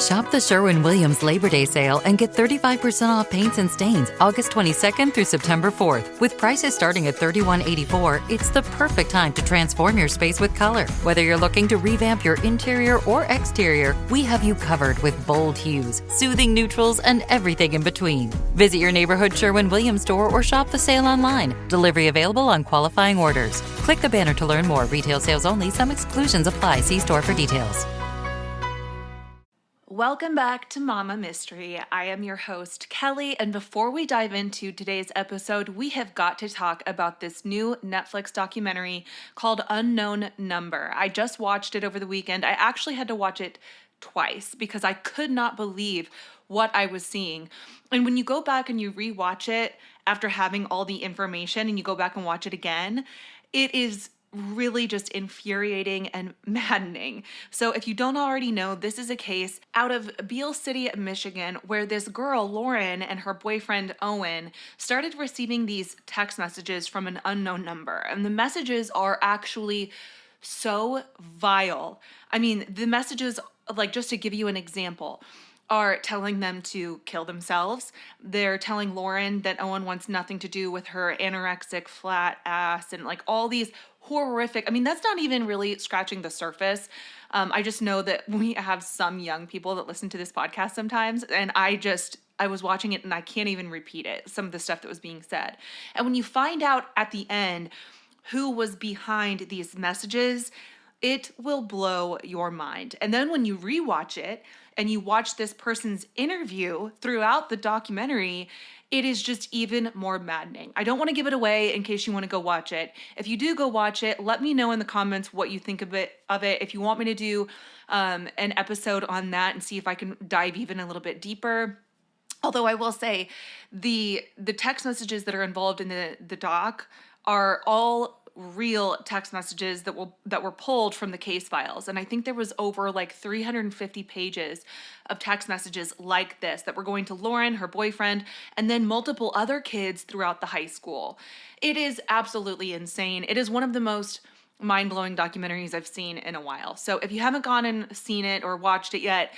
Shop the Sherwin-Williams Labor Day sale and get 35% off paints and stains August 22nd through September 4th. With prices starting at $31.84, it's the perfect time to transform your space with color. Whether you're looking to revamp your interior or exterior, we have you covered with bold hues, soothing neutrals, and everything in between. Visit your neighborhood Sherwin-Williams store or shop the sale online. Delivery available on qualifying orders. Click the banner to learn more. Retail sales only. Some exclusions apply. See store for details. Welcome back to Mama Mystery. I am your host, Kelly, and before we dive into today's episode, we have got to talk about this new Netflix documentary called Unknown Number. I just watched it over the weekend. I actually had to watch it twice because I could not believe what I was seeing. And when you go back and you rewatch it after having all the information and you go back and watch it again, it is really just infuriating and maddening. So if you don't already know, this is a case out of Beale City, Michigan, where this girl, Lauren, and her boyfriend, Owen, started receiving these text messages from an unknown number. And the messages are actually so vile. I mean, the messages, like, just to give you an example, are telling them to kill themselves. They're telling Lauren that Owen wants nothing to do with her anorexic flat ass and like all these horrific, I mean, that's not even really scratching the surface. I just know that we have some young people that listen to this podcast sometimes, and I was watching it and I can't even repeat it, some of the stuff that was being said. And when you find out at the end who was behind these messages, it will blow your mind. And then when you rewatch it and you watch this person's interview throughout the documentary, it is just even more maddening. I don't want to give it away in case you want to go watch it. If you do go watch it, let me know in the comments what you think of it. If you want me to do an episode on that and see if I can dive even a little bit deeper. Although I will say the text messages that are involved in the doc are all real text messages that were pulled from the case files. And I think there was over like 350 pages of text messages like this that were going to Lauren, her boyfriend, and then multiple other kids throughout the high school. It is absolutely insane. It is one of the most mind-blowing documentaries I've seen in a while. So if you haven't gone and seen it or watched it yet,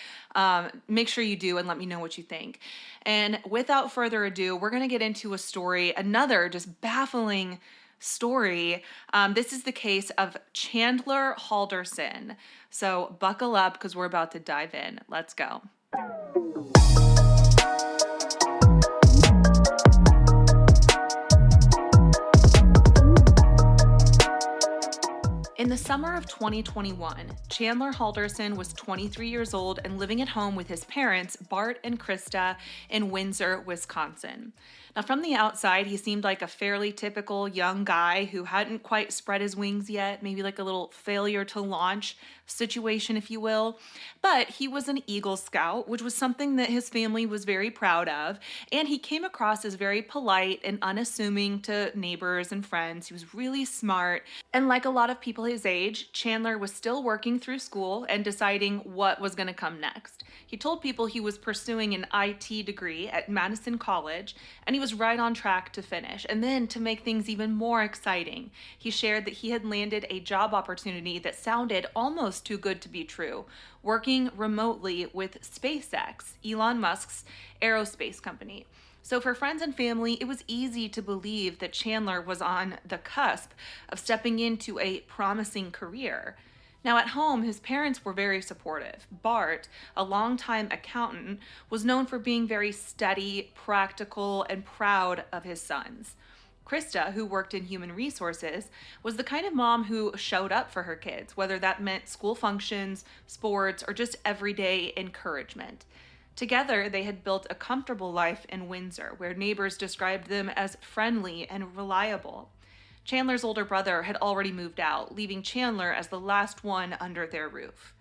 make sure you do and let me know what you think. And without further ado, we're going to get into a story, another just baffling story. This is the case of Chandler Halderson. So buckle up because we're about to dive in. Let's go. In the summer of 2021, Chandler Halderson was 23 years old and living at home with his parents, Bart and Krista, in Windsor, Wisconsin. Now, from the outside, he seemed like a fairly typical young guy who hadn't quite spread his wings yet, maybe like a little failure to launch situation, if you will. But he was an Eagle Scout, which was something that his family was very proud of, and he came across as very polite and unassuming to neighbors and friends. He was really smart, and like a lot of people his age, Chandler was still working through school and deciding what was going to come next. He told people he was pursuing an IT degree at Madison College, and he was right on track to finish. And then to make things even more exciting, he shared that he had landed a job opportunity that sounded almost too good to be true, working remotely with SpaceX, Elon Musk's aerospace company. So for friends and family, it was easy to believe that Chandler was on the cusp of stepping into a promising career. Now at home, his parents were very supportive. Bart, a longtime accountant, was known for being very steady, practical, and proud of his sons. Krista, who worked in human resources, was the kind of mom who showed up for her kids, whether that meant school functions, sports, or just everyday encouragement. Together, they had built a comfortable life in Windsor, where neighbors described them as friendly and reliable. Chandler's older brother had already moved out, leaving Chandler as the last one under their roof.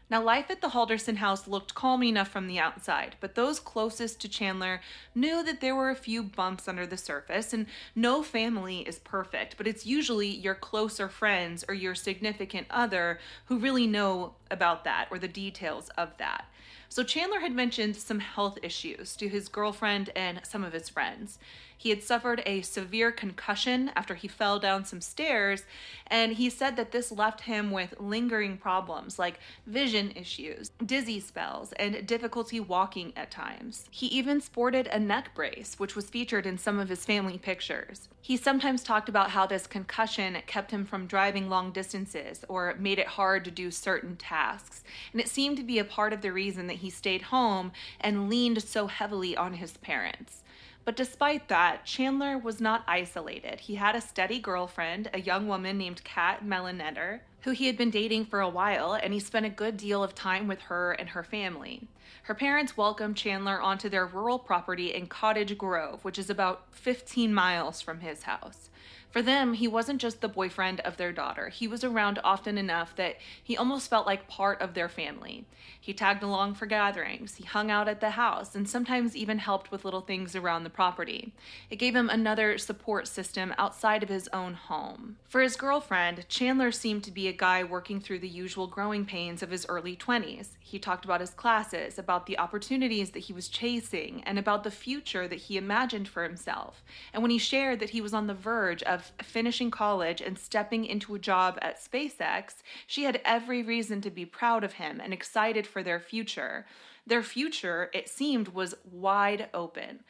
Now, life at the Halderson house looked calm enough from the outside, but those closest to Chandler knew that there were a few bumps under the surface, and no family is perfect, but it's usually your closer friends or your significant other who really know about that or the details of that. So Chandler had mentioned some health issues to his girlfriend and some of his friends. He had suffered a severe concussion after he fell down some stairs, and he said that this left him with lingering problems like vision issues, dizzy spells, and difficulty walking at times. He even sported a neck brace, which was featured in some of his family pictures. He sometimes talked about how this concussion kept him from driving long distances or made it hard to do certain tasks, and it seemed to be a part of the reason that he stayed home and leaned so heavily on his parents. But despite that, Chandler was not isolated. He had a steady girlfriend, a young woman named Kat Melinetter, who he had been dating for a while, and he spent a good deal of time with her and her family. Her parents welcomed Chandler onto their rural property in Cottage Grove, which is about 15 miles from his house. For them, he wasn't just the boyfriend of their daughter. He was around often enough that he almost felt like part of their family. He tagged along for gatherings, he hung out at the house, and sometimes even helped with little things around the property. It gave him another support system outside of his own home. For his girlfriend, Chandler seemed to be a guy working through the usual growing pains of his early 20s. He talked about his classes, about the opportunities that he was chasing, and about the future that he imagined for himself. And when he shared that he was on the verge of finishing college and stepping into a job at SpaceX, she had every reason to be proud of him and excited for their future. Their future, it seemed, was wide open.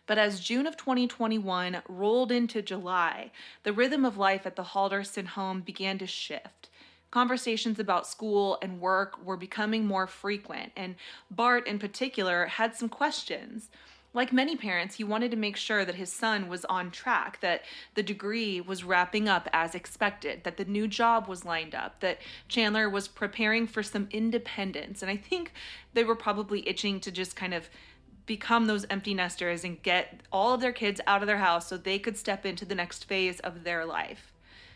But as June of 2021 rolled into July, the rhythm of life at the Halderson home began to shift. Conversations about school and work were becoming more frequent, and Bart in particular had some questions. Like many parents, he wanted to make sure that his son was on track, that the degree was wrapping up as expected, that the new job was lined up, that Chandler was preparing for some independence. And I think they were probably itching to just kind of become those empty nesters and get all of their kids out of their house so they could step into the next phase of their life.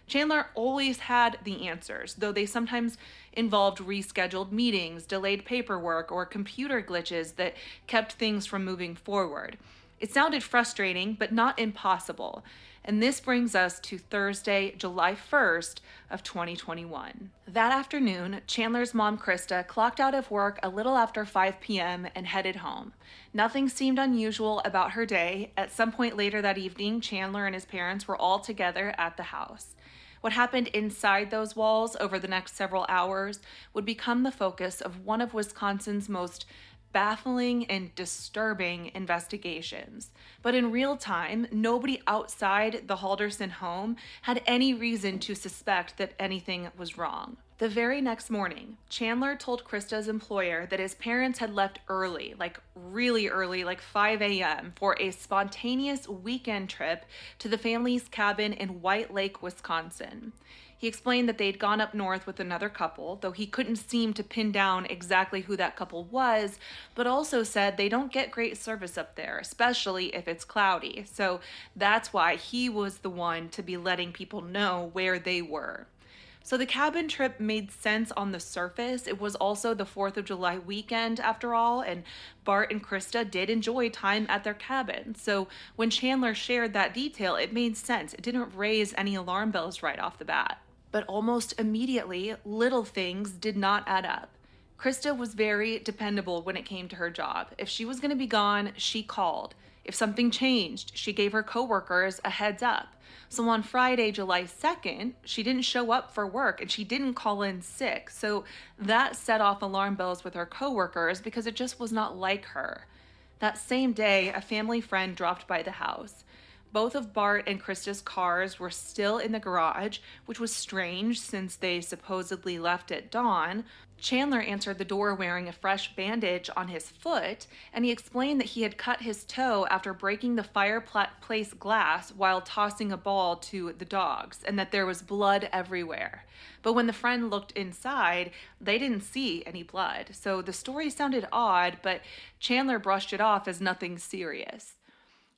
Chandler always had the answers, though they sometimes involved rescheduled meetings, delayed paperwork, or computer glitches that kept things from moving forward. It sounded frustrating, but not impossible. And this brings us to Thursday, July 1st of 2021. That afternoon, Chandler's mom, Krista, clocked out of work a little after 5 p.m. and headed home. Nothing seemed unusual about her day. At some point later that evening, Chandler and his parents were all together at the house. What happened inside those walls over the next several hours would become the focus of one of Wisconsin's most baffling and disturbing investigations. But in real time, nobody outside the Halderson home had any reason to suspect that anything was wrong. The very next morning, Chandler told Krista's employer that his parents had left early, like really early, like 5 a.m., for a spontaneous weekend trip to the family's cabin in White Lake, Wisconsin. He explained that they'd gone up north with another couple, though he couldn't seem to pin down exactly who that couple was, but also said they don't get great service up there, especially if it's cloudy. So that's why he was the one to be letting people know where they were. So the cabin trip made sense on the surface. It was also the 4th of July weekend after all, and Bart and Krista did enjoy time at their cabin. So when Chandler shared that detail, it made sense. It didn't raise any alarm bells right off the bat. But almost immediately, little things did not add up. Krista was very dependable when it came to her job. If she was going to be gone, she called. If something changed, she gave her coworkers a heads up. So on Friday, July 2nd, she didn't show up for work and she didn't call in sick. So that set off alarm bells with her coworkers because it just was not like her. That same day, a family friend dropped by the house. Both of Bart and Krista's cars were still in the garage, which was strange since they supposedly left at dawn. Chandler answered the door wearing a fresh bandage on his foot, and he explained that he had cut his toe after breaking the fireplace glass while tossing a ball to the dogs, and that there was blood everywhere. But when the friend looked inside, they didn't see any blood. So the story sounded odd, but Chandler brushed it off as nothing serious.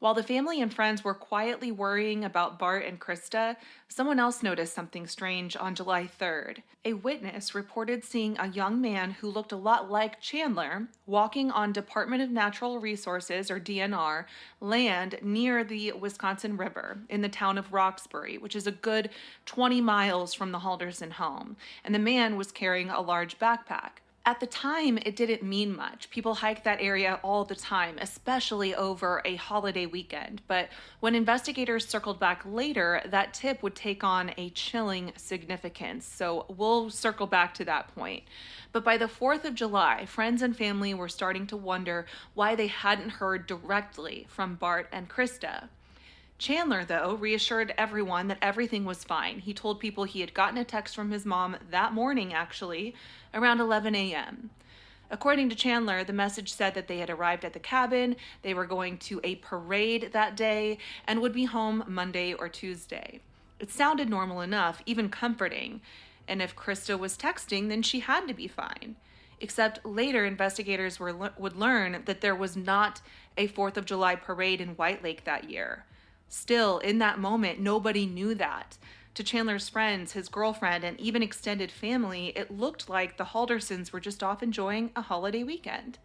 While the family and friends were quietly worrying about Bart and Krista, someone else noticed something strange on July 3rd. A witness reported seeing a young man who looked a lot like Chandler walking on Department of Natural Resources, or DNR, land near the Wisconsin River in the town of Roxbury, which is a good 20 miles from the Halderson home, and the man was carrying a large backpack. At the time, it didn't mean much. People hike that area all the time, especially over a holiday weekend. But when investigators circled back later, that tip would take on a chilling significance. So we'll circle back to that point. But by the 4th of July, friends and family were starting to wonder why they hadn't heard directly from Bart and Krista. Chandler, though, reassured everyone that everything was fine. He told people he had gotten a text from his mom that morning, actually, around 11 a.m. According to Chandler, the message said that they had arrived at the cabin, they were going to a parade that day, and would be home Monday or Tuesday. It sounded normal enough, even comforting. And if Krista was texting, then she had to be fine. Except later, investigators would learn that there was not a 4th of July parade in White Lake that year. Still, in that moment, nobody knew that. To Chandler's friends, his girlfriend, and even extended family, it looked like the Haldersons were just off enjoying a holiday weekend.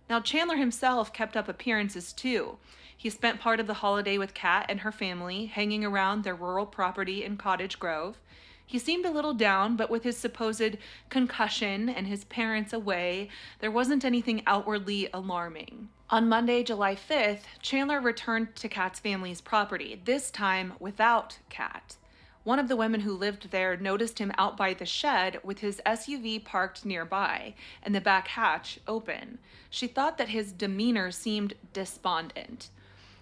Now, Chandler himself kept up appearances too. He spent part of the holiday with Kat and her family, hanging around their rural property in Cottage Grove. He seemed a little down, but with his supposed concussion and his parents away, there wasn't anything outwardly alarming. On Monday, July 5th, Chandler returned to Kat's family's property, this time without Kat. One of the women who lived there noticed him out by the shed with his SUV parked nearby and the back hatch open. She thought that his demeanor seemed despondent.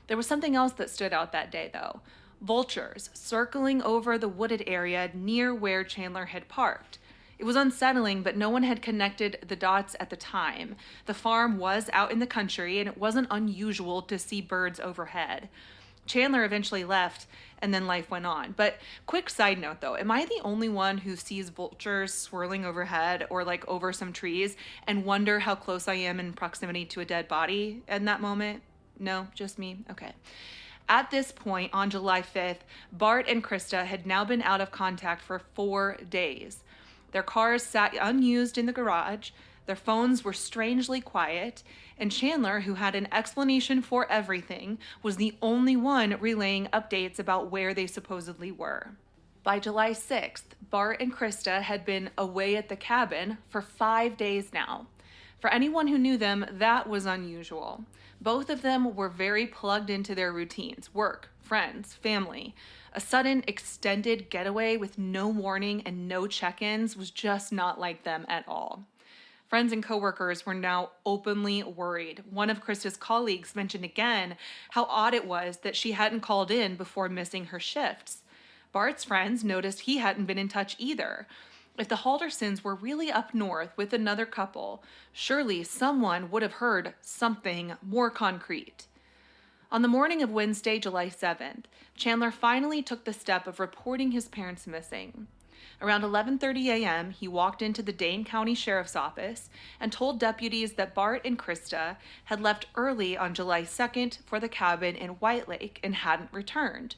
There was something else that stood out that day, though. Vultures circling over the wooded area near where Chandler had parked. It was unsettling, but no one had connected the dots at the time. The farm was out in the country, and it wasn't unusual to see birds overhead. Chandler eventually left, and then life went on. But quick side note, though, am I the only one who sees vultures swirling overhead or like over some trees and wonder how close I am in proximity to a dead body in that moment? No, just me? Okay. At this point, on July 5th, Bart and Krista had now been out of contact for 4 days. Their cars sat unused in the garage, their phones were strangely quiet, and Chandler, who had an explanation for everything, was the only one relaying updates about where they supposedly were. By July 6th, Bart and Krista had been away at the cabin for 5 days now. For anyone who knew them, that was unusual. Both of them were very plugged into their routines, work, friends, family. A sudden extended getaway with no warning and no check-ins was just not like them at all. Friends and coworkers were now openly worried. One of Krista's colleagues mentioned again how odd it was that she hadn't called in before missing her shifts. Bart's friends noticed he hadn't been in touch either. If the Haldersons were really up north with another couple, surely someone would have heard something more concrete. On the morning of Wednesday, July 7th, Chandler finally took the step of reporting his parents missing. Around 11:30 a.m., he walked into the Dane County Sheriff's Office and told deputies that Bart and Krista had left early on July 2nd for the cabin in White Lake and hadn't returned.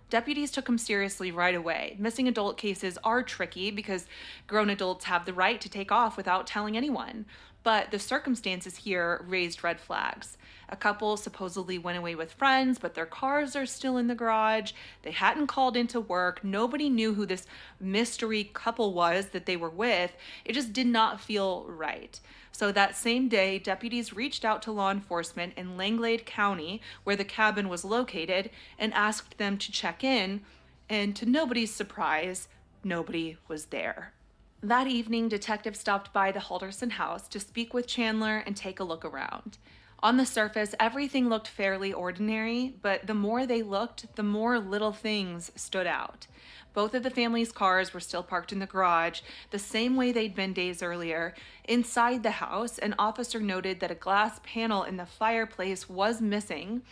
Deputies took him seriously right away. Missing adult cases are tricky because grown adults have the right to take off without telling anyone. But the circumstances here raised red flags. A couple supposedly went away with friends, but their cars are still in the garage. They hadn't called into work. Nobody knew who this mystery couple was that they were with. It just did not feel right. So that same day, deputies reached out to law enforcement in Langlade County, where the cabin was located, and asked them to check in. And to nobody's surprise, nobody was there. That evening, detectives stopped by the Halderson house to speak with Chandler and take a look around. On the surface, everything looked fairly ordinary, but the more they looked, the more little things stood out. Both of the family's cars were still parked in the garage, the same way they'd been days earlier. Inside the house, an officer noted that a glass panel in the fireplace was missing.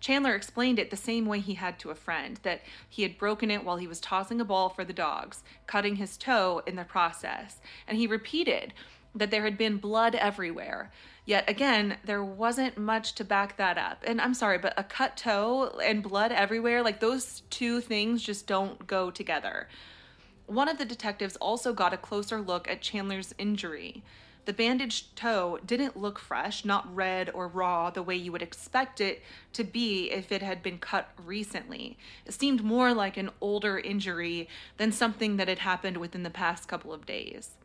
Chandler explained it the same way he had to a friend, that he had broken it while he was tossing a ball for the dogs, cutting his toe in the process. And he repeated that there had been blood everywhere. Yet again, there wasn't much to back that up. And I'm sorry, but a cut toe and blood everywhere, like those two things just don't go together. One of the detectives also got a closer look at Chandler's injury. The bandaged toe didn't look fresh, not red or raw the way you would expect it to be if it had been cut recently. It seemed more like an older injury than something that had happened within the past couple of days.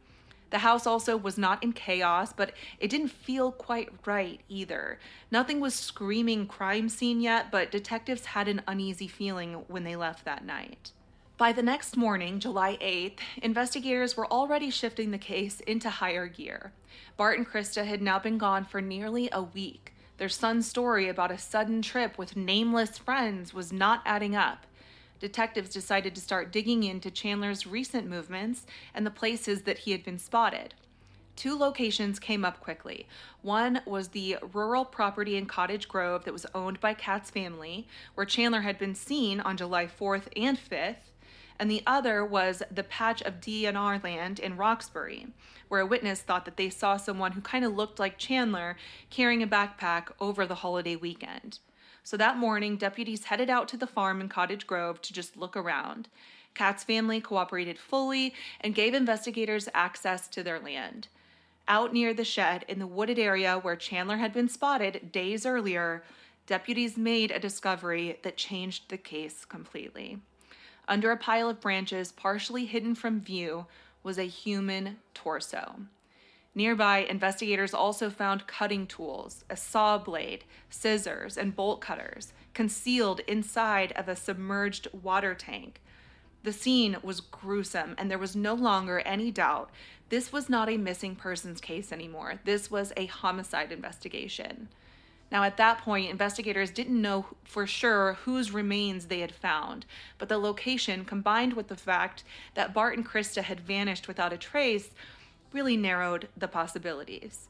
The house also was not in chaos, but it didn't feel quite right either. Nothing was screaming crime scene yet, but detectives had an uneasy feeling when they left that night. By the next morning, July 8th, investigators were already shifting the case into higher gear. Bart and Krista had now been gone for nearly a week. Their son's story about a sudden trip with nameless friends was not adding up. Detectives decided to start digging into Chandler's recent movements and the places that he had been spotted. Two locations came up quickly. One was the rural property in Cottage Grove that was owned by Kat's family, where Chandler had been seen on July 4th and 5th. And the other was the patch of DNR land in Roxbury, where a witness thought that they saw someone who kind of looked like Chandler carrying a backpack over the holiday weekend. So that morning, deputies headed out to the farm in Cottage Grove to just look around. Kat's family cooperated fully and gave investigators access to their land. Out near the shed in the wooded area where Chandler had been spotted days earlier, deputies made a discovery that changed the case completely. Under a pile of branches, partially hidden from view, was a human torso. Nearby, investigators also found cutting tools, a saw blade, scissors, and bolt cutters, concealed inside of a submerged water tank. The scene was gruesome, and there was no longer any doubt this was not a missing persons case anymore. This was a homicide investigation. Now, at that point, investigators didn't know for sure whose remains they had found, but the location, combined with the fact that Bart and Krista had vanished without a trace, really narrowed the possibilities.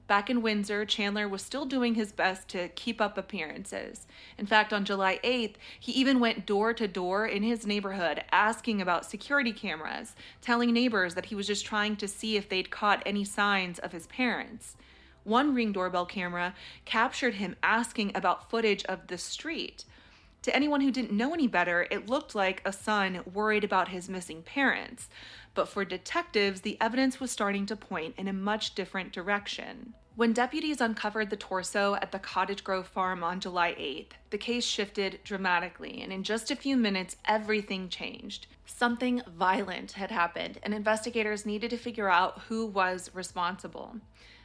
Back in Windsor, Chandler was still doing his best to keep up appearances. In fact, on July 8th, he even went door to door in his neighborhood asking about security cameras, telling neighbors that he was just trying to see if they'd caught any signs of his parents. One Ring doorbell camera captured him asking about footage of the street. To anyone who didn't know any better, it looked like a son worried about his missing parents. But for detectives, the evidence was starting to point in a much different direction. When deputies uncovered the torso at the Cottage Grove farm on July 8th, the case shifted dramatically, and in just a few minutes, everything changed. Something violent had happened, and investigators needed to figure out who was responsible.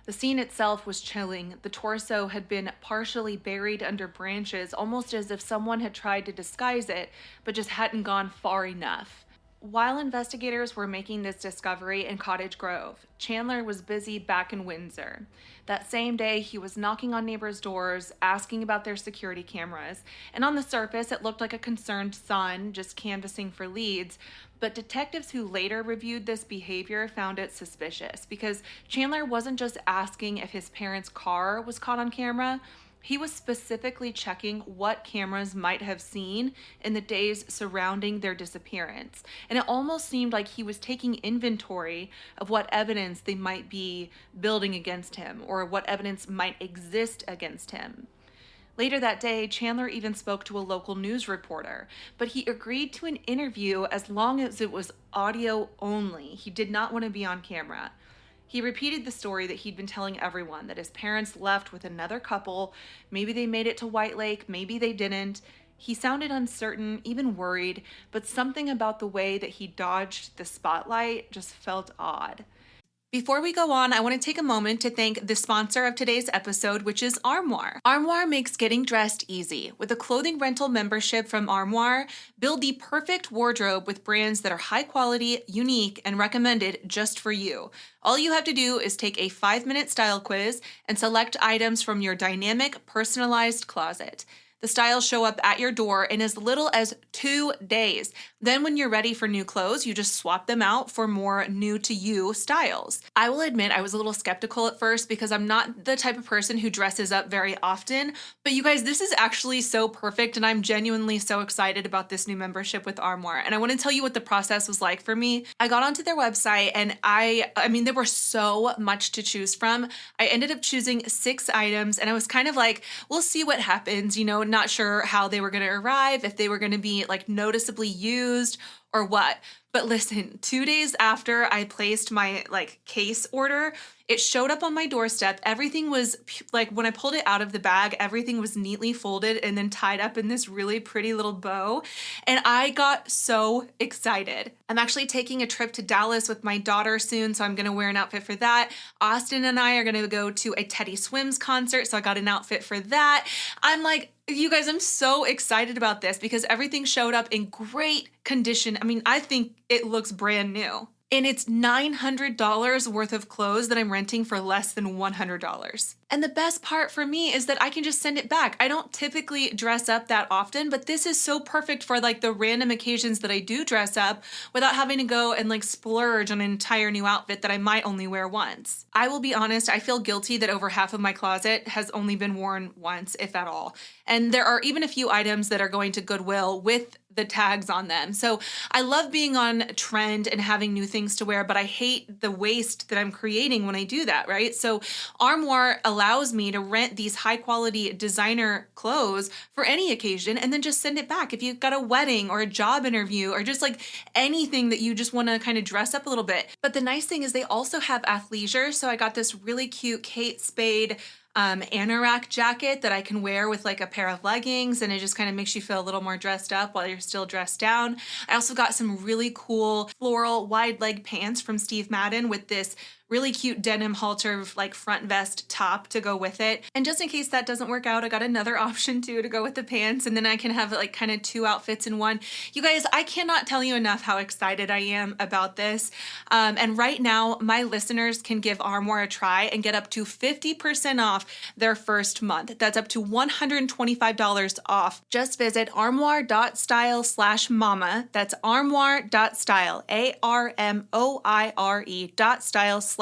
The scene itself was chilling. The torso had been partially buried under branches, almost as if someone had tried to disguise it, but just hadn't gone far enough. While investigators were making this discovery in Cottage Grove, Chandler was busy back in Windsor. That same day, he was knocking on neighbors' doors, asking about their security cameras, and on the surface, it looked like a concerned son just canvassing for leads, but detectives who later reviewed this behavior found it suspicious because Chandler wasn't just asking if his parents' car was caught on camera. He was specifically checking what cameras might have seen in the days surrounding their disappearance. And it almost seemed like he was taking inventory of what evidence they might be building against him or what evidence might exist against him. Later that day, Chandler even spoke to a local news reporter, but he agreed to an interview as long as it was audio only. He did not want to be on camera. He repeated the story that he'd been telling everyone, that his parents left with another couple. Maybe they made it to White Lake, maybe they didn't. He sounded uncertain, even worried, but something about the way that he dodged the spotlight just felt odd. Before we go on, I want to take a moment to thank the sponsor of today's episode, which is Armoire. Armoire makes getting dressed easy. With a clothing rental membership from Armoire, build the perfect wardrobe with brands that are high quality, unique, and recommended just for you. All you have to do is take a 5-minute style quiz and select items from your dynamic, personalized closet. The styles show up at your door in as little as 2 days. Then when you're ready for new clothes, you just swap them out for more new to you styles. I will admit I was a little skeptical at first because I'm not the type of person who dresses up very often, but you guys, this is actually so perfect and I'm genuinely so excited about this new membership with Armoire. And I want to tell you what the process was like for me. I got onto their website and I mean, there was so much to choose from. I ended up choosing 6 items and I was kind of like, we'll see what happens, not sure how they were going to arrive, if they were going to be like noticeably used or what. But listen, 2 days after I placed my case order, it showed up on my doorstep. Everything was when I pulled it out of the bag, everything was neatly folded and then tied up in this really pretty little bow. And I got so excited. I'm actually taking a trip to Dallas with my daughter soon, so I'm going to wear an outfit for that. Austin and I are going to go to a Teddy Swims concert, so I got an outfit for that. I'm like, you guys, I'm so excited about this because everything showed up in great condition. I mean, I think it looks brand new. And it's $900 worth of clothes that I'm renting for less than $100. And the best part for me is that I can just send it back. I don't typically dress up that often, but this is so perfect for the random occasions that I do dress up without having to go and splurge on an entire new outfit that I might only wear once. I will be honest, I feel guilty that over half of my closet has only been worn once, if at all. And there are even a few items that are going to Goodwill with the tags on them. So I love being on trend and having new things to wear, but I hate the waste that I'm creating when I do that, right? So Armoire allows me to rent these high quality designer clothes for any occasion and then just send it back. If you've got a wedding or a job interview or just anything that you just want to kind of dress up a little bit. But the nice thing is they also have athleisure. So I got this really cute Kate Spade anorak jacket that I can wear with a pair of leggings, and it just kind of makes you feel a little more dressed up while you're still dressed down. I also got some really cool floral wide leg pants from Steve Madden with this really cute denim halter front vest top to go with it. And just in case that doesn't work out, I got another option too to go with the pants, and then I can have kind of 2 outfits in one. You guys, I cannot tell you enough how excited I am about this. And right now, my listeners can give Armoire a try and get up to 50% off their first month. That's up to $125 off. Just visit armoire.style/mama. That's armoire.style, ARMOIRE.style/MAMA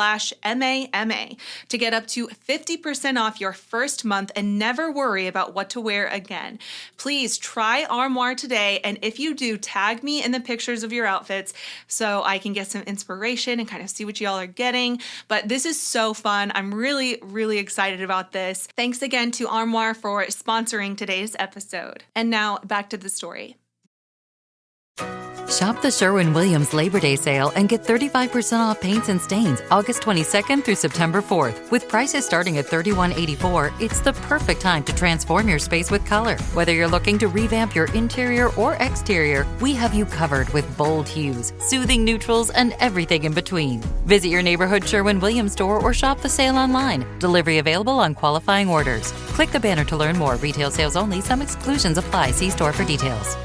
to get up to 50% off your first month and never worry about what to wear again. Please try Armoire today, and if you do, tag me in the pictures of your outfits so I can get some inspiration and kind of see what y'all are getting. But this is so fun. I'm really, really excited about this. Thanks again to Armoire for sponsoring today's episode. And now back to the story. Shop the Sherwin-Williams Labor Day sale and get 35% off paints and stains August 22nd through September 4th. With prices starting at $31.84, it's the perfect time to transform your space with color. Whether you're looking to revamp your interior or exterior, we have you covered with bold hues, soothing neutrals, and everything in between. Visit your neighborhood Sherwin-Williams store or shop the sale online. Delivery available on qualifying orders. Click the banner to learn more. Retail sales only. Some exclusions apply. See store for details.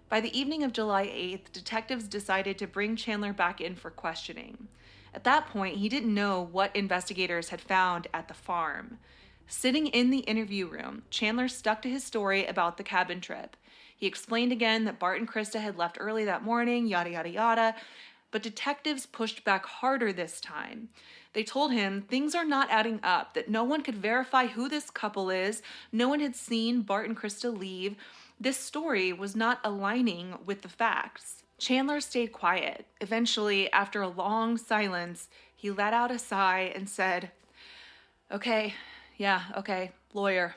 By the evening of July 8th, detectives decided to bring Chandler back in for questioning. At that point, he didn't know what investigators had found at the farm. Sitting in the interview room, Chandler stuck to his story about the cabin trip. He explained again that Bart and Krista had left early that morning, yada, yada, yada. But detectives pushed back harder this time. They told him things are not adding up, that no one could verify who this couple is, no one had seen Bart and Krista leave. This story was not aligning with the facts. Chandler stayed quiet. Eventually, after a long silence, he let out a sigh and said, okay, lawyer.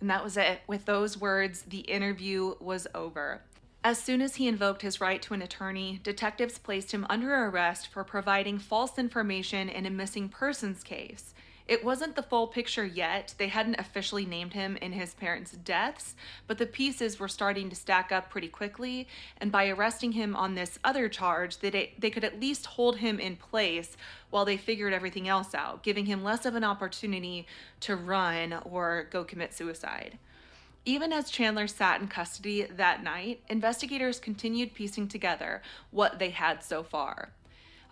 And that was it. With those words, the interview was over. As soon as he invoked his right to an attorney, detectives placed him under arrest for providing false information in a missing persons case. It wasn't the full picture yet. They hadn't officially named him in his parents' deaths, but the pieces were starting to stack up pretty quickly, and by arresting him on this other charge, they could at least hold him in place while they figured everything else out, giving him less of an opportunity to run or go commit suicide. Even as Chandler sat in custody that night, investigators continued piecing together what they had so far.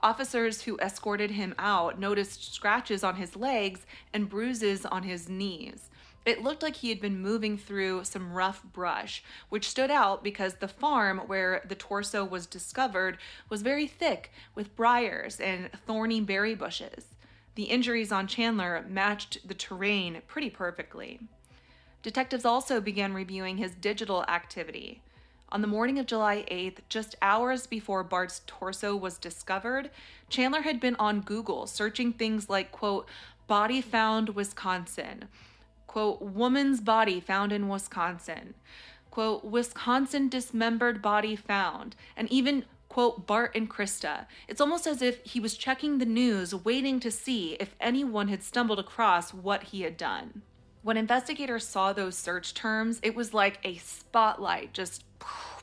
Officers who escorted him out noticed scratches on his legs and bruises on his knees. It looked like he had been moving through some rough brush, which stood out because the farm where the torso was discovered was very thick with briars and thorny berry bushes. The injuries on Chandler matched the terrain pretty perfectly. Detectives also began reviewing his digital activity. On the morning of July 8th, just hours before Bart's torso was discovered, Chandler had been on Google searching things like, quote, body found Wisconsin, quote, woman's body found in Wisconsin, quote, Wisconsin dismembered body found, and even, quote, Bart and Krista. It's almost as if he was checking the news, waiting to see if anyone had stumbled across what he had done. When investigators saw those search terms, it was like a spotlight just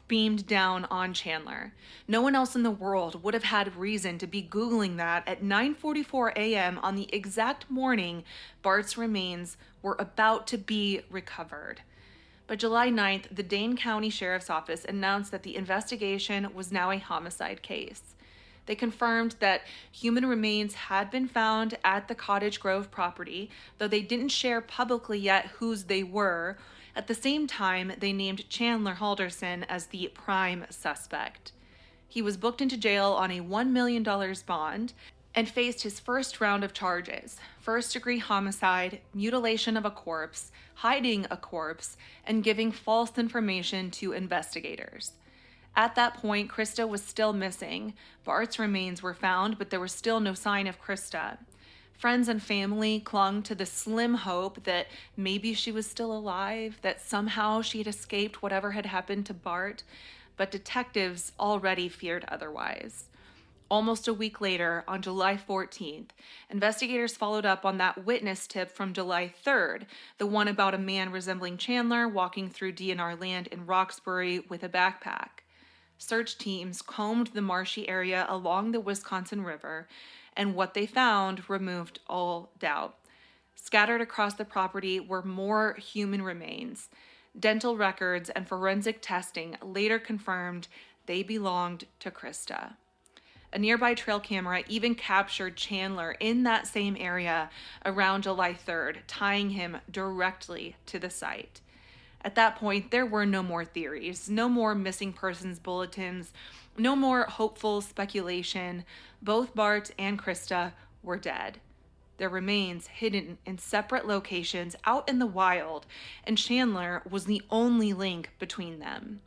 beamed down on Chandler. No one else in the world would have had reason to be Googling that at 9:44 a.m. on the exact morning Bart's remains were about to be recovered. By July 9th, the Dane County Sheriff's Office announced that the investigation was now a homicide case. They confirmed that human remains had been found at the Cottage Grove property, though they didn't share publicly yet whose they were. At the same time, they named Chandler Halderson as the prime suspect. He was booked into jail on a $1 million bond and faced his first round of charges: first-degree homicide, mutilation of a corpse, hiding a corpse, and giving false information to investigators. At that point, Krista was still missing. Bart's remains were found, but there was still no sign of Krista. Friends and family clung to the slim hope that maybe she was still alive, that somehow she had escaped whatever had happened to Bart, but detectives already feared otherwise. Almost a week later, on July 14th, investigators followed up on that witness tip from July 3rd, the one about a man resembling Chandler walking through DNR land in Roxbury with a backpack. Search teams combed the marshy area along the Wisconsin River, and what they found removed all doubt. Scattered across the property were more human remains. Dental records and forensic testing later confirmed they belonged to Krista. A nearby trail camera even captured Chandler in that same area around July 3rd, tying him directly to the site. At that point, there were no more theories, no more missing persons bulletins, no more hopeful speculation. Both Bart and Krista were dead. Their remains hidden in separate locations out in the wild, and Chandler was the only link between them.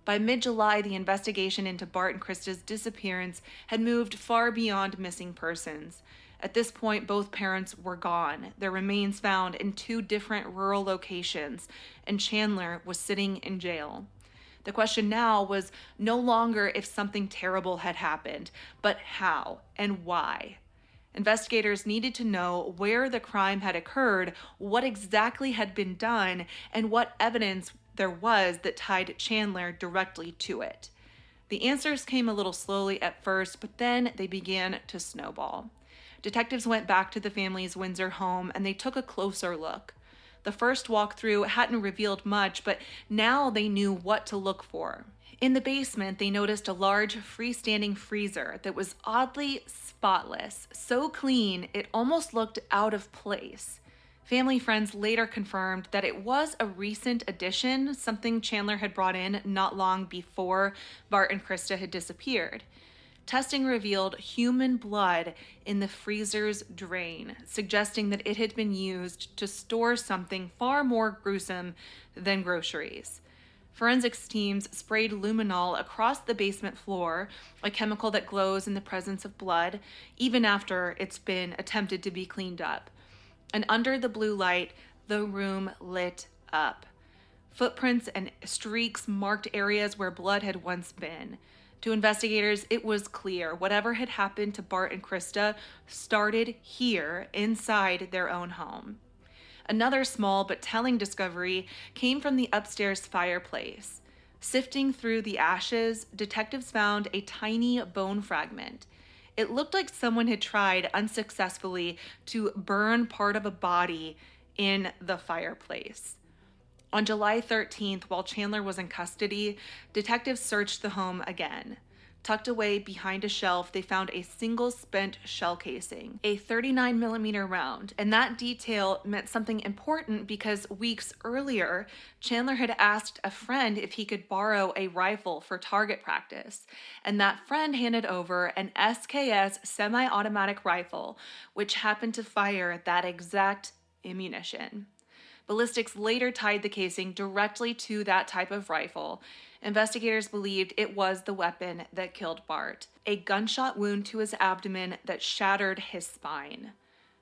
By mid-July, the investigation into Bart and Krista's disappearance had moved far beyond missing persons. At this point, both parents were gone, their remains found in 2 different rural locations, and Chandler was sitting in jail. The question now was no longer if something terrible had happened, but how and why. Investigators needed to know where the crime had occurred, what exactly had been done, and what evidence there was that tied Chandler directly to it. The answers came a little slowly at first, but then they began to snowball. Detectives went back to the family's Windsor home and they took a closer look. The first walkthrough hadn't revealed much, but now they knew what to look for. In the basement, they noticed a large freestanding freezer that was oddly spotless, so clean it almost looked out of place. Family friends later confirmed that it was a recent addition, something Chandler had brought in not long before Bart and Krista had disappeared. Testing revealed human blood in the freezer's drain, suggesting that it had been used to store something far more gruesome than groceries. Forensics teams sprayed luminol across the basement floor, a chemical that glows in the presence of blood, even after it's been attempted to be cleaned up. And under the blue light, the room lit up. Footprints and streaks marked areas where blood had once been. To investigators, it was clear whatever had happened to Bart and Krista started here inside their own home. Another small but telling discovery came from the upstairs fireplace. Sifting through the ashes, detectives found a tiny bone fragment. It looked like someone had tried unsuccessfully to burn part of a body in the fireplace. On July 13th, while Chandler was in custody, detectives searched the home again. tucked away behind a shelf, they found a single spent shell casing, a 39mm round. And that detail meant something important because weeks earlier, Chandler had asked a friend if he could borrow a rifle for target practice. And that friend handed over an SKS semi-automatic rifle, which happened to fire that exact ammunition. Ballistics later tied the casing directly to that type of rifle. Investigators believed it was the weapon that killed Bart, a gunshot wound to his abdomen that shattered his spine.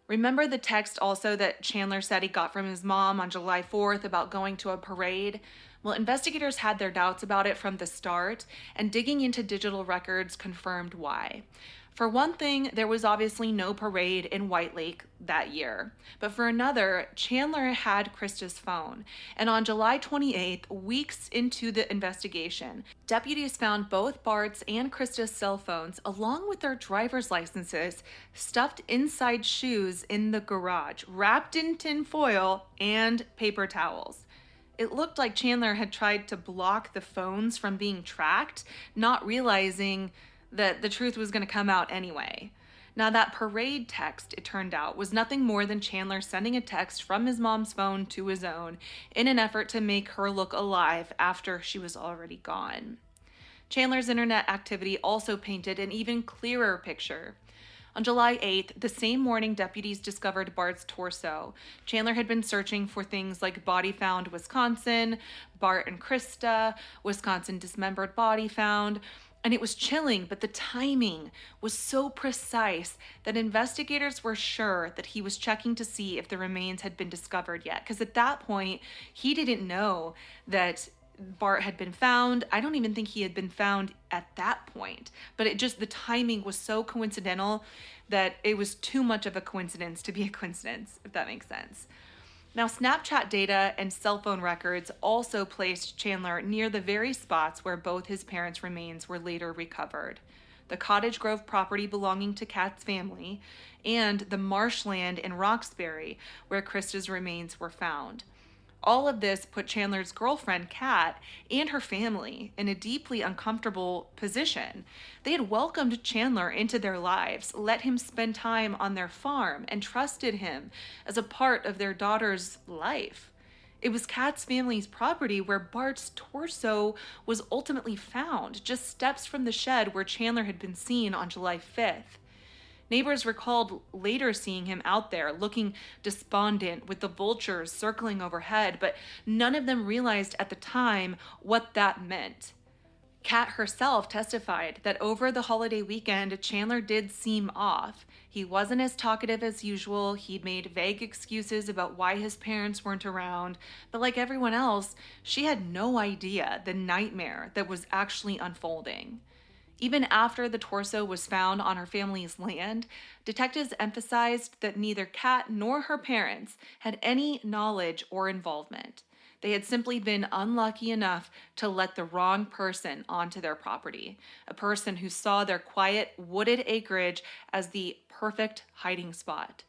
Remember the text also that Chandler said he got from his mom on July 4th about going to a parade? Well, investigators had their doubts about it from the start, and digging into digital records confirmed why. For one thing, there was obviously no parade in White Lake that year. But for another, Chandler had Krista's phone. And on July 28th, weeks into the investigation, deputies found both Bart's and Krista's cell phones, along with their driver's licenses, stuffed inside shoes in the garage, wrapped in tin foil and paper towels. It looked like Chandler had tried to block the phones from being tracked, not realizing that the truth was going to come out anyway. Now, that parade text, it turned out, was nothing more than Chandler sending a text from his mom's phone to his own in an effort to make her look alive after she was already gone. Chandler's internet activity also painted an even clearer picture. On July 8th, the same morning deputies discovered Bart's torso. Chandler had been searching for things like body found Wisconsin, Bart and Krista, Wisconsin dismembered body found. And it was chilling, but the timing was so precise that investigators were sure that he was checking to see if the remains had been discovered yet. Because at that point, he didn't know that Bart had been found. I don't even think he had been found at that point. But the timing was so coincidental that it was too much of a coincidence to be a coincidence, if that makes sense. Now, Snapchat data and cell phone records also placed Chandler near the very spots where both his parents' remains were later recovered: the Cottage Grove property belonging to Kat's family and the marshland in Roxbury where Krista's remains were found. All of this put Chandler's girlfriend, Kat, and her family in a deeply uncomfortable position. They had welcomed Chandler into their lives, let him spend time on their farm, and trusted him as a part of their daughter's life. It was Kat's family's property where Bart's torso was ultimately found, just steps from the shed where Chandler had been seen on July 5th. Neighbors recalled later seeing him out there looking despondent with the vultures circling overhead, but none of them realized at the time what that meant. Kat herself testified that over the holiday weekend, Chandler did seem off. He wasn't as talkative as usual. He'd made vague excuses about why his parents weren't around, but like everyone else, she had no idea the nightmare that was actually unfolding. Even after the torso was found on her family's land, detectives emphasized that neither Kat nor her parents had any knowledge or involvement. They had simply been unlucky enough to let the wrong person onto their property, a person who saw their quiet, wooded acreage as the perfect hiding spot.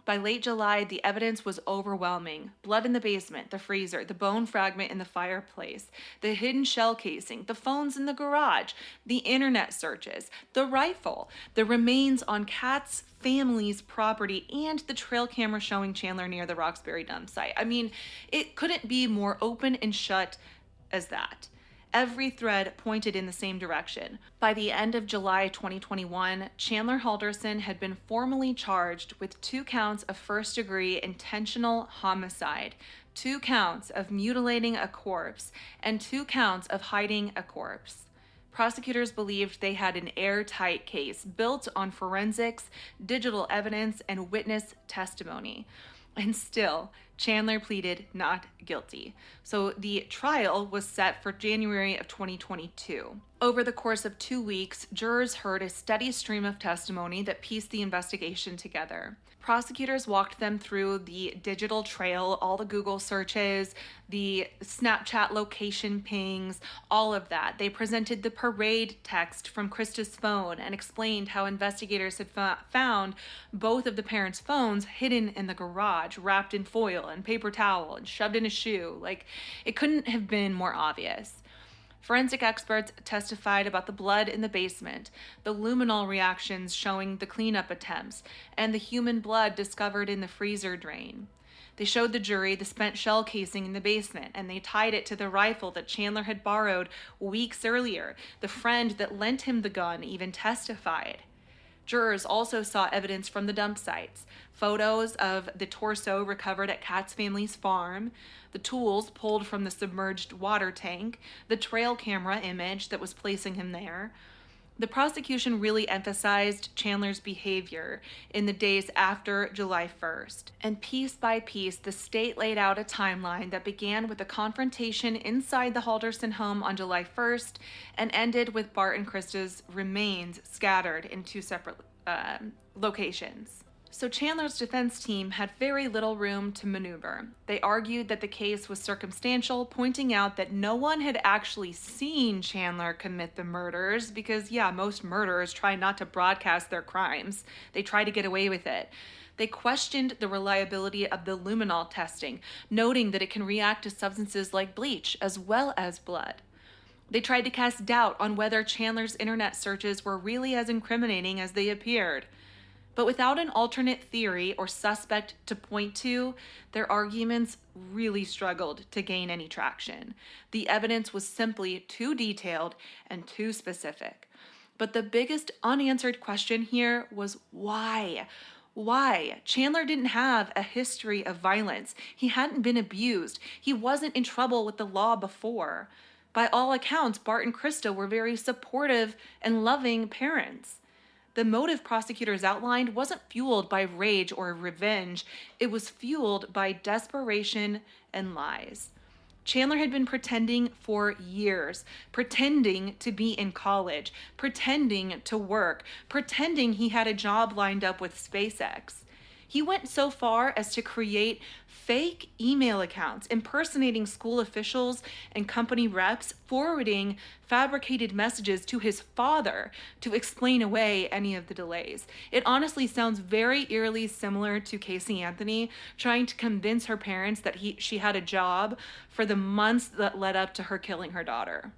By late July, the evidence was overwhelming. Blood in the basement, the freezer, the bone fragment in the fireplace, the hidden shell casing, the phones in the garage, the internet searches, the rifle, the remains on Kat's family's property, and the trail camera showing Chandler near the Roxbury dump site. I mean, it couldn't be more open and shut as that. Every thread pointed in the same direction. By the end of July 2021, Chandler Halderson had been formally charged with 2 counts of first-degree intentional homicide, 2 counts of mutilating a corpse, and 2 counts of hiding a corpse. Prosecutors believed they had an airtight case built on forensics, digital evidence, and witness testimony. And still, Chandler pleaded not guilty. So the trial was set for January of 2022. Over the course of 2 weeks, jurors heard a steady stream of testimony that pieced the investigation together. Prosecutors walked them through the digital trail, all the Google searches, the Snapchat location pings, all of that. They presented the parade text from Krista's phone and explained how investigators had found both of the parents' phones hidden in the garage, wrapped in foil and paper towel and shoved in a shoe. Like, it couldn't have been more obvious. Forensic experts testified about the blood in the basement, the luminol reactions showing the cleanup attempts, and the human blood discovered in the freezer drain. They showed the jury the spent shell casing in the basement, and they tied it to the rifle that Chandler had borrowed weeks earlier. The friend that lent him the gun even testified. Jurors also saw evidence from the dump sites, photos of the torso recovered at Kat's family's farm, the tools pulled from the submerged water tank, the trail camera image that was placing him there. The prosecution really emphasized Chandler's behavior in the days after July 1st. And piece by piece, the state laid out a timeline that began with a confrontation inside the Halderson home on July 1st and ended with Bart and Krista's remains scattered in two separate locations. So Chandler's defense team had very little room to maneuver. They argued that the case was circumstantial, pointing out that no one had actually seen Chandler commit the murders because, most murderers try not to broadcast their crimes. They try to get away with it. They questioned the reliability of the luminol testing, noting that it can react to substances like bleach as well as blood. They tried to cast doubt on whether Chandler's internet searches were really as incriminating as they appeared. But without an alternate theory or suspect to point to, their arguments really struggled to gain any traction. The evidence was simply too detailed and too specific. But the biggest unanswered question here was why? Why? Chandler didn't have a history of violence. He hadn't been abused. He wasn't in trouble with the law before. By all accounts, Bart and Krista were very supportive and loving parents. The motive prosecutors outlined wasn't fueled by rage or revenge. It was fueled by desperation and lies. Chandler had been pretending for years, pretending to be in college, pretending to work, pretending he had a job lined up with SpaceX. He went so far as to create fake email accounts, impersonating school officials and company reps, forwarding fabricated messages to his father to explain away any of the delays. It honestly sounds very eerily similar to Casey Anthony trying to convince her parents that she had a job for the months that led up to her killing her daughter.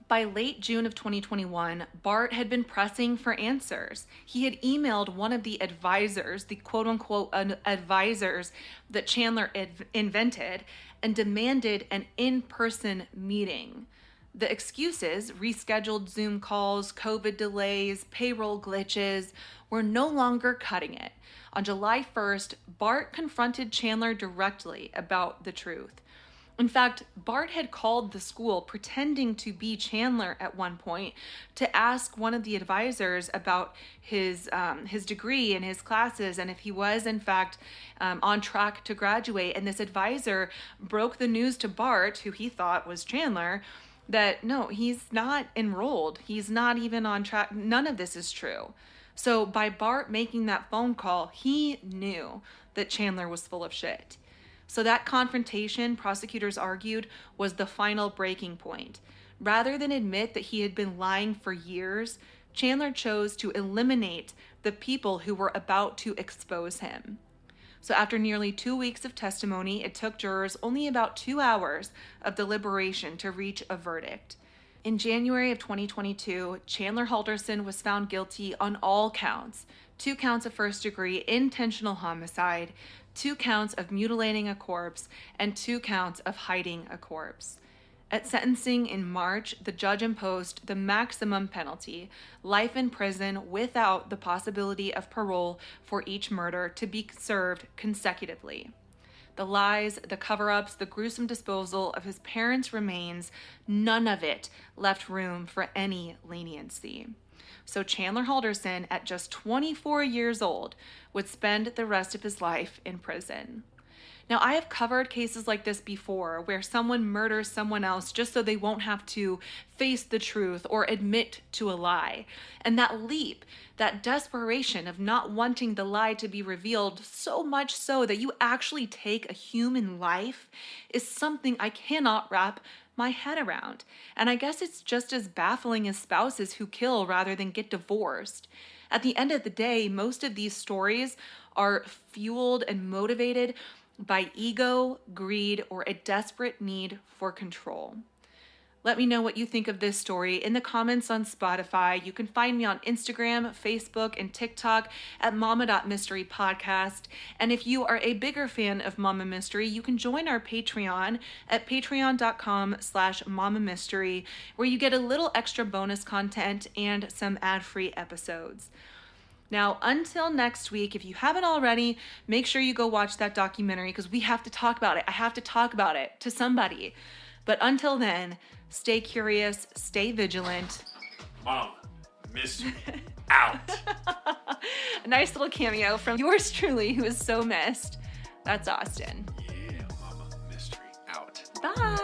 By late June of 2021, Bart had been pressing for answers. He had emailed one of the advisors, the quote-unquote advisors that Chandler invented, and demanded an in-person meeting. The excuses, rescheduled Zoom calls, COVID delays, payroll glitches, were no longer cutting it. On July 1st, Bart confronted Chandler directly about the truth. In fact, Bart had called the school pretending to be Chandler at one point to ask one of the advisors about his degree and his classes and if he was in fact on track to graduate. And this advisor broke the news to Bart, who he thought was Chandler, that no, he's not enrolled. He's not even on track. None of this is true. So by Bart making that phone call, he knew that Chandler was full of shit. So that confrontation, prosecutors argued, was the final breaking point. Rather than admit that he had been lying for years, Chandler chose to eliminate the people who were about to expose him. So after nearly 2 weeks of testimony, it took jurors only about 2 hours of deliberation to reach a verdict. In January of 2022, Chandler Halderson was found guilty on all counts: 2 counts of first-degree intentional homicide, 2 counts of mutilating a corpse, and 2 counts of hiding a corpse. At sentencing in March, the judge imposed the maximum penalty, life in prison without the possibility of parole for each murder to be served consecutively. The lies, the cover-ups, the gruesome disposal of his parents' remains, none of it left room for any leniency. So Chandler Halderson, at just 24 years old, would spend the rest of his life in prison. Now, I have covered cases like this before, where someone murders someone else just so they won't have to face the truth or admit to a lie. And that leap, that desperation of not wanting the lie to be revealed, so much so that you actually take a human life, is something I cannot wrap my head around. And I guess it's just as baffling as spouses who kill rather than get divorced. At the end of the day, most of these stories are fueled and motivated by ego, greed, or a desperate need for control. Let me know what you think of this story in the comments on Spotify. You can find me on Instagram, Facebook, and TikTok at mama.mysterypodcast. And if you are a bigger fan of Mama Mystery, you can join our Patreon at patreon.com/mamamystery, where you get a little extra bonus content and some ad-free episodes. Now, until next week, if you haven't already, make sure you go watch that documentary because we have to talk about it. I have to talk about it to somebody. But until then, stay curious, stay vigilant. Mama Mystery out. A nice little cameo from yours truly, who is so missed. That's Austin. Yeah, Mama Mystery out. Bye.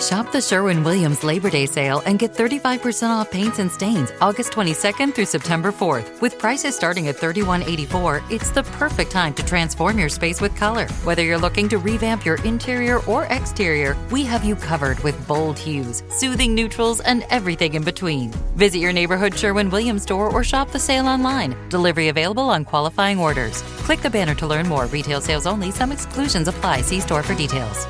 Shop the Sherwin-Williams Labor Day sale and get 35% off paints and stains August 22nd through September 4th. With prices starting at $31.84, it's the perfect time to transform your space with color. Whether you're looking to revamp your interior or exterior, we have you covered with bold hues, soothing neutrals, and everything in between. Visit your neighborhood Sherwin-Williams store or shop the sale online. Delivery available on qualifying orders. Click the banner to learn more. Retail sales only. Some exclusions apply. See store for details.